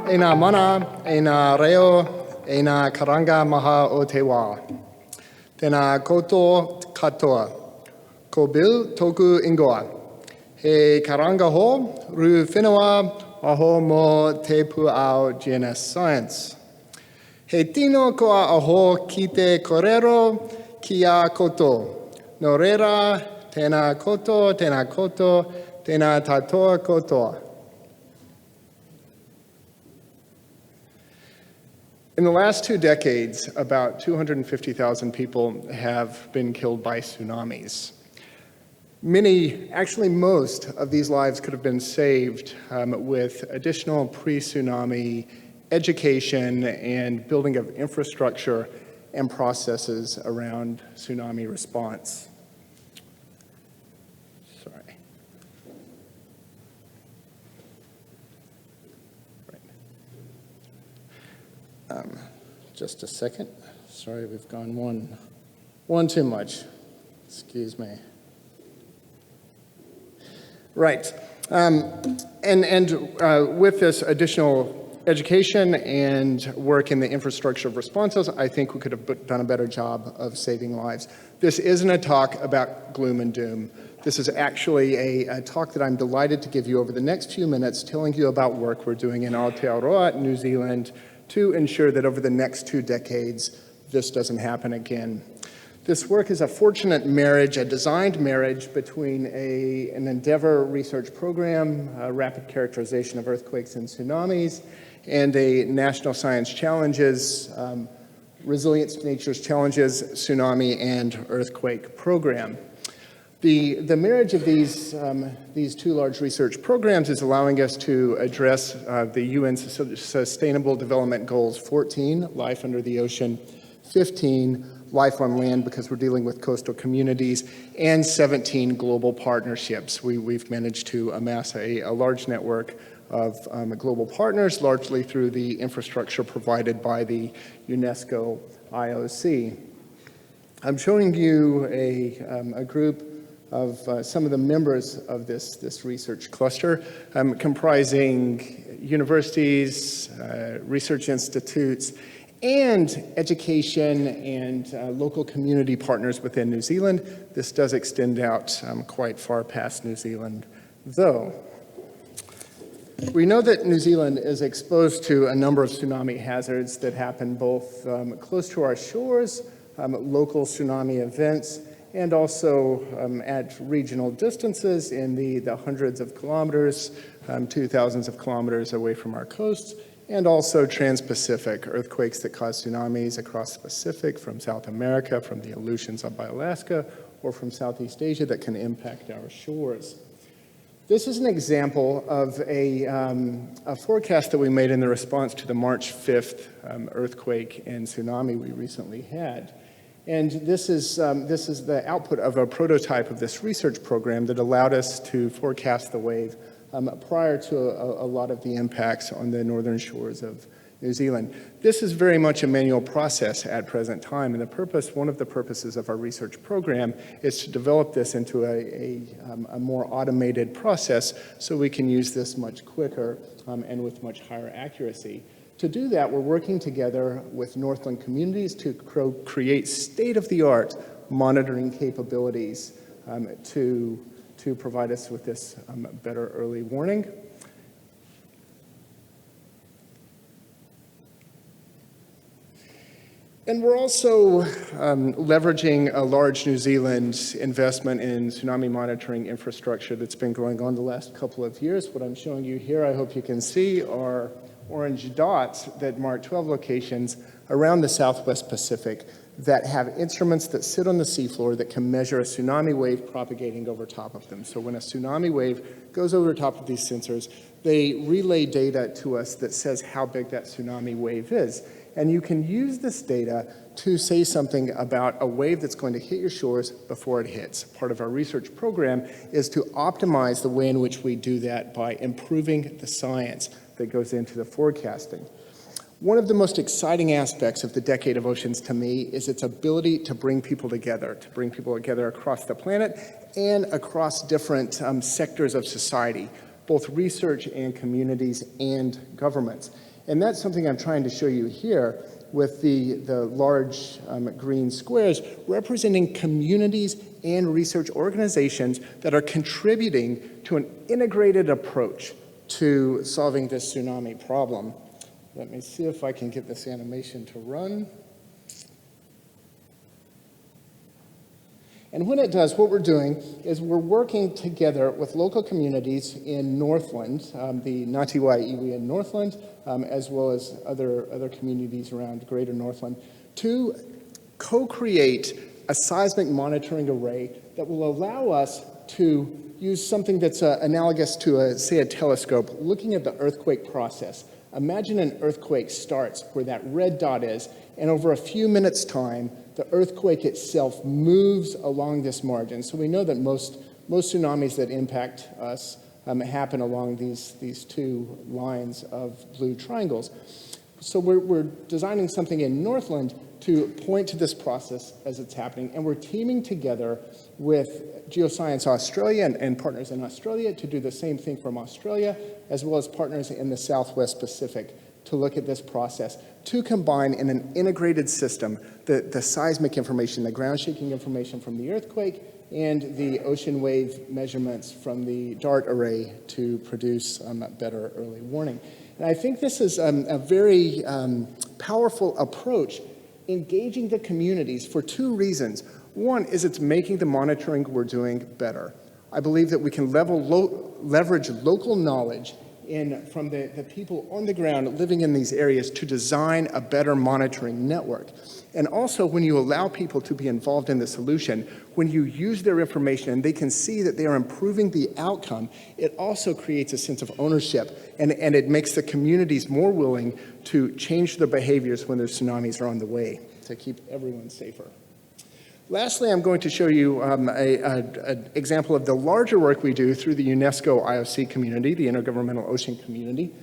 e ngā mana, e ngā reo, e ngā karanga maha o te wā. Tēnā koutou katoa. Ko Bill toku ingoa. He karanga ho, ru whenua aho mo te puao GNS Science. He tino koa aho ki te korero ki a koutou. No reira, tēnā koutou, tēnā tātoa koutoa. In the last 2 decades, about 250,000 people have been killed by tsunamis. Many, actually most, of these lives could have been saved with additional pre-tsunami education and building of infrastructure and processes around tsunami response. Sorry. Just a second. Sorry, we've gone one too much. Excuse me. Right. With this additional education and work in the infrastructure of responses, I think we could have done a better job of saving lives. This isn't a talk about gloom and doom. This is actually a talk that I'm delighted to give you over the next few minutes, telling you about work we're doing in Aotearoa, New Zealand, to ensure that over the next 2 decades, this doesn't happen again. This work is a fortunate marriage, a designed marriage between an Endeavour research program, rapid characterization of earthquakes and tsunamis, and a National Science Challenges, Resilience to Nature's Challenges, Tsunami and Earthquake program. The marriage of these 2 large research programs is allowing us to address the UN's Sustainable Development Goals 14, life under the ocean, 15, life on land because we're dealing with coastal communities, and 17 global partnerships. We've managed to amass a large network of global partners, largely through the infrastructure provided by the UNESCO IOC. I'm showing you a group of some of the members of this research cluster, comprising universities, research institutes, and education and local community partners within New Zealand. This does extend out quite far past New Zealand, though. We know that New Zealand is exposed to a number of tsunami hazards that happen both close to our shores, local tsunami events, and also at regional distances in the hundreds of kilometers to thousands of kilometers away from our coasts, and also trans-Pacific earthquakes that cause tsunamis across the Pacific, from South America, from the Aleutians up by Alaska, or from Southeast Asia that can impact our shores. This is an example of a forecast that we made in the response to the March 5th earthquake and tsunami we recently had. And this is the output of a prototype of this research program that allowed us to forecast the wave prior to a lot of the impacts on the northern shores of New Zealand. This is very much a manual process at present time, and one of the purposes of our research program is to develop this into a more automated process so we can use this much quicker and with much higher accuracy. To do that, we're working together with Northland communities to create state-of-the-art monitoring capabilities to provide us with this better early warning. And we're also leveraging a large New Zealand investment in tsunami monitoring infrastructure that's been going on the last couple of years. What I'm showing you here, I hope you can see, are orange dots that mark 12 locations around the Southwest Pacific that have instruments that sit on the seafloor that can measure a tsunami wave propagating over top of them. So when a tsunami wave goes over top of these sensors, they relay data to us that says how big that tsunami wave is. And you can use this data to say something about a wave that's going to hit your shores before it hits. Part of our research program is to optimize the way in which we do that by improving the science that goes into the forecasting. One of the most exciting aspects of the Decade of Oceans to me is its ability to bring people together across the planet and across different sectors of society, both research and communities and governments. And that's something I'm trying to show you here with the large green squares representing communities and research organizations that are contributing to an integrated approach to solving this tsunami problem. Let me see if I can get this animation to run. And when it does, what we're doing is we're working together with local communities in Northland, the Ngatiwai Iwi in Northland, as well as other communities around Greater Northland, to co-create a seismic monitoring array that will allow us to use something that's analogous to, say, a telescope, looking at the earthquake process. Imagine an earthquake starts where that red dot is, and over a few minutes' time, the earthquake itself moves along this margin. So we know that most tsunamis that impact us happen along these two lines of blue triangles. So we're designing something in Northland to point to this process as it's happening, and we're teaming together with Geoscience Australia and partners in Australia to do the same thing from Australia, as well as partners in the Southwest Pacific to look at this process, to combine in an integrated system the seismic information, the ground shaking information from the earthquake, and the ocean wave measurements from the DART array to produce better early warning. And I think this is a very powerful approach, engaging the communities for two reasons. One is it's making the monitoring we're doing better. I believe that we can leverage local knowledge from the people on the ground living in these areas to design a better monitoring network. And also, when you allow people to be involved in the solution, when you use their information and they can see that they are improving the outcome, it also creates a sense of ownership, and it makes the communities more willing to change their behaviors when their tsunamis are on the way to keep everyone safer. Lastly, I'm going to show you an example of the larger work we do through the UNESCO IOC community, the Intergovernmental Ocean Community,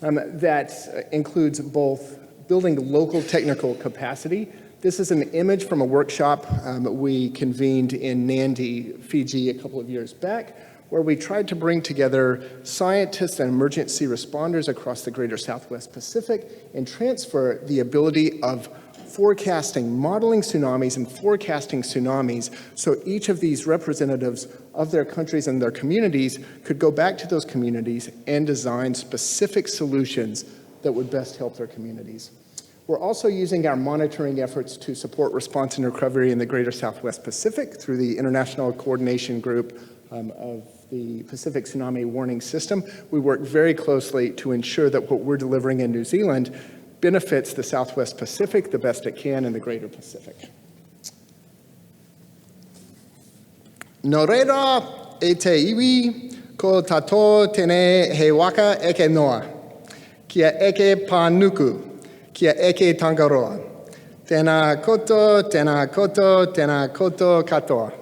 that includes both building local technical capacity. This is an image from a workshop we convened in Nandi, Fiji, a couple of years back, where we tried to bring together scientists and emergency responders across the greater Southwest Pacific and transfer the ability of modeling tsunamis and forecasting tsunamis, so each of these representatives of their countries and their communities could go back to those communities and design specific solutions that would best help their communities. We're also using our monitoring efforts to support response and recovery in the greater Southwest Pacific through the International Coordination Group of the Pacific Tsunami Warning System. We work very closely to ensure that what we're delivering in New Zealand benefits the Southwest Pacific the best it can in the greater Pacific. No reira e te iwi, ko tato tene he waka eke noa. Kia eke panuku, kia eke tangaroa. Tēnā koto, tēnā koto, tēnā koto katoa.